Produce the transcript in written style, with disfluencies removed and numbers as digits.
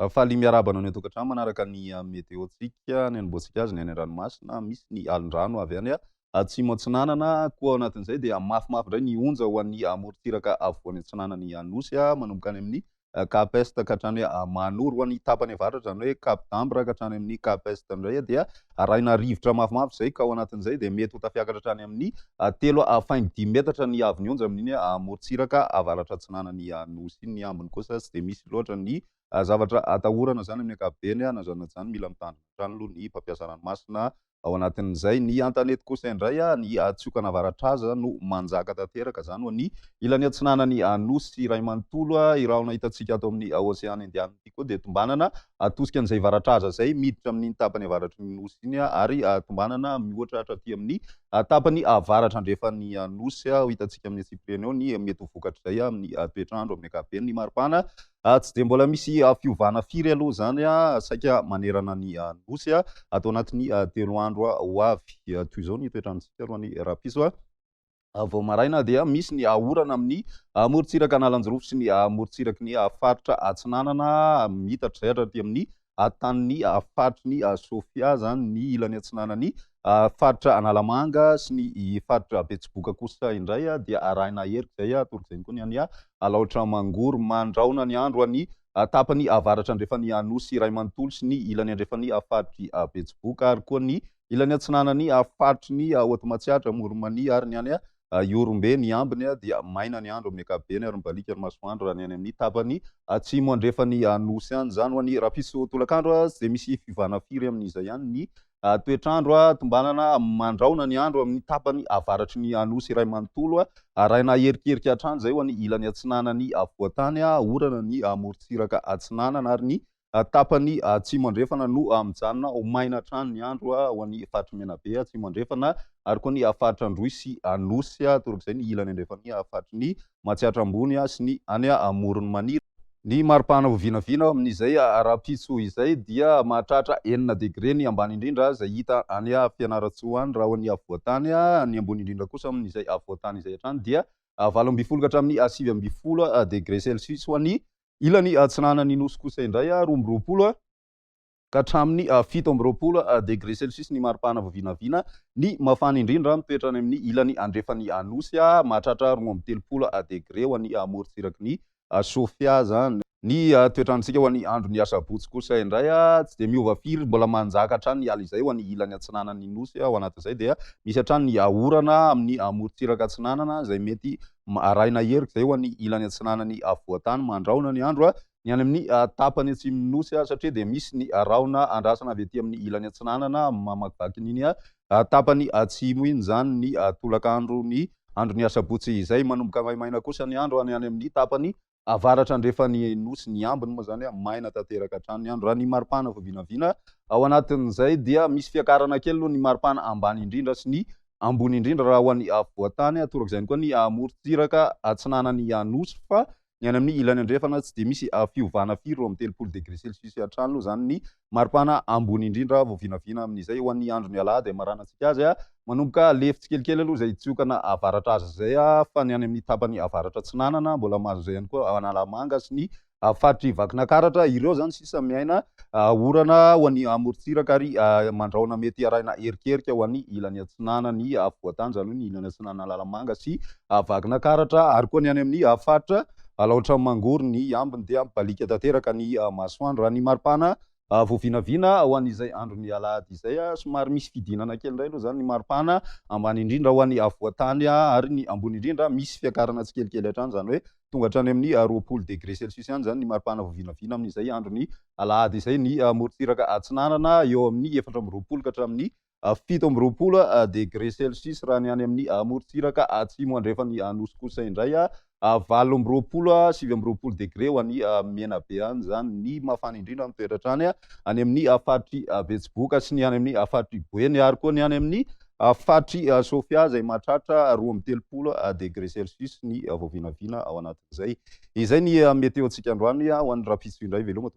Faly miarahaba anao tokantrano manaraka ny meteontsika ny anomboantsika azy ny any an-dranomasina misy ny alin-drano avy any atsimo antsinanana koa ao anatin'izay dia mafimafy indray ny onja ho an'ny amorontsiraka avoan'ny antsinanany anosy manomboka any amin'ny Cap Est ka hatrany manoro ho an'ny tapany avaratra zany hoe Cap d'Ambre ka hatrany amin'ny Cap Est indray dia arahina rivotra mafimafy zay ka ao anatin'izay dia mety ho tafiakatra hatrany amin'ny 3 metatra ny havin'ny onja amin'iny amorontsiraka avaratra antsinanany anosy iny. Ny ambiny kosa tsy dia misy loatra ny zavatra atahorana zany amin'ny ankapobeny na zany mila mitandrina hatrany aloha ny mpampiasa ranomasina ao anatin'izay. Ny antanety kosa indray ny tsiokana avaratra aza no manjaka tanteraka zany ho ny ilany antsinanany anosy iray manontolo irahona hitantsika ato amin'ny oseany indiana ity koa dia tombanana atosika an'izay varatra aza zay miditra amin'ny tapany avaratry ny nosy iny ary tombanana mihoatra hatraty amin'ny tapany avaratra andrefan'ny anosy ho hitantsika amin'ny Siprena eo ny mety ho vokatra zay amin'ny toetrandro amin'ny ankapobeny. Ny maripana tsy dia mbola misy fiovana firy aloha zany saika manerana ny anosy atao anatin'ny 3 andro ho avy. Toy izao ny toetrandrontsika roany rapiso vao maraina dia misy ny orana amin'ny amorontsiraka analanjorofo sy ny amorontsiraky ny faritra atsinanana mitatra zay hatraty amin'ny tanin'ny faritry ny Sofia zany ny ilany atsinanany faritra Analamanga sy ny faritra Betsiboka kosa indray dia arahina herika zay atoroko izay koa ny any Alaotra Mangoro mandraona ny andro any tapany avaratra andrefan'ny anosy iray manontolo sy ny ilany andrefan'ny faritry Betsiboka ary koa ny ilany atsinanany faritry ny Hotomatsiatra Moromania ary ny any Iorombe ny ambiny dia maina ny andro amin'ny ankapobeny ary mibalika ny masoandro raha ny any amin'ny tapany atsimo andrefan'ny anosy any zany ho an'ny rapiso tolakandro tsy dia misy fiovana firy amin'izay ihany ny toetrandro tombanana mandraona ny andro amin'ny tapany avaratry ny anosy iray manontolo arahina herikeriky hatrany zay ho an'ny ilany atsinanany avoatany orana ny amorontsiraka atsinanana ary ny tapany atsimo andrefana no mijanona ho maina hatrany ny andro ho an'ny faritry Menabe atsimo andrefana ary koa ny faritra Androy anosy toroko izay ny ilany andrefan'ny faritry ny Matsiatra Ambony sy ny any Morony Maniry. Ny maripana vinavina amin'izay rapiso izay dia mahatratra 9 degré ny ambany indrindra zay hita any Fianaratsoa raha ho an'ny avoatany. Ny ambony indrindra kosa amin'izay avoatany izay hatrany dia 8 ka hatramin'ny 9 degré celsius ho an'ny ilany atsinanany nosy kosa indray 12 ka hatramin'ny 17 degré celsius ny maripana vinavina. Ny mafana indrindra mitoetra any amin'ny ilany andrefan'ny anosy mahatratra 13 degré ho an'ny amorontsiraky ny Sofia zany. Ny toetrandrontsika ho an'ny andro ny asabotsy kosa indray tsy dia miova firy mbola manjaka hatrany ny ala izay ho an'ny ilany atsinanany nosy ao anatin'izay dia misy hatrany ny orana amin'ny amorontsiraka atsinanana zay mety arahina herika zay ho an'ny ilany atsinanany avoatany mandraona ny andro ny any amin'ny tapany atsimon'ny nosy satria dia misy ny rahona andrasana avy aty amin'ny ilany atsinanana mamakivaky n'iny tapany atsimo iny zany ny tolakandro ny andro ny asabotsy izay. Manomboka maimaina kosa ny andro any amin'ny tapany avaratra andrefan'ny nosy ny ambiny moa zany maina tanteraka hatrany ny andro. Raha ny maripana vinavina ao anatin'izay dia misy fiakarana kely aloha ny maripana ambany indrindra sy ny ambony indrindra raha ho an'ny avoatany toroko izay koa ny amorontsiraka atsinanany anosy fa ny any amin'ny ilany andrefana tsy dia misy fiovana firy amin'ny 30 degré celsius hatrany aloha zany ny maripana ambony indrindra vao vinavina amin'izay ho an'ny andro ny alahady maranantsika azy manomboka lefitsikelikely aloha zay tsiokana avaratra aza zay fa ny any amin'ny tapany avaratra atsinanana mbola mahazo zay ihany koa Analamanga sy ny faritry Vakinakaratra ireo zany sisa miaina orana ho an'ny amorontsiraka ary mandraona mety arahina herikerika ho an'ny ilany atsinanany avoatany zany hoe ny ilany atsinanana Analamanga sy Vakinakaratra ary koa ny any amin'ny faritra Alaotra Mangoro ny ambiny dia mibalika tanteraka ny masoandro. Raha ny maripana vao vinavina ho an'izay andro ny alahady izay somary misy fidinana kely indray aloha zany ny maripana ambany indrindra ho an'ny avoatany ary ny ambony indrindra misy fiakarana tsikelikely hatrany zany hoe tonga hatrany amin'ny 20 degré celsius ihany zany ny maripana vao vinavina amin'izay andro ny alahady izay. Ny amorontsiraka atsinanana eo amin'ny 4 ka hatramin'ny 17 degré celsius raha ny any amin'ny amorontsiraka atsimo andrefan'ny anosy kosa indray 20 7 degré ho an'ny Menabe any zany ny mafana indrindra mitoetra hatrany any amin'ny faritry Betsiboka sy ny any amin'ny faritry Boeny ary koa ny any amin'ny faritry Sofia zay mahatratra 13 degré celsius ny vao vinavina ao anatin'izay. Izay ny meteontsika androany ho an'ny rapiso indray veloma.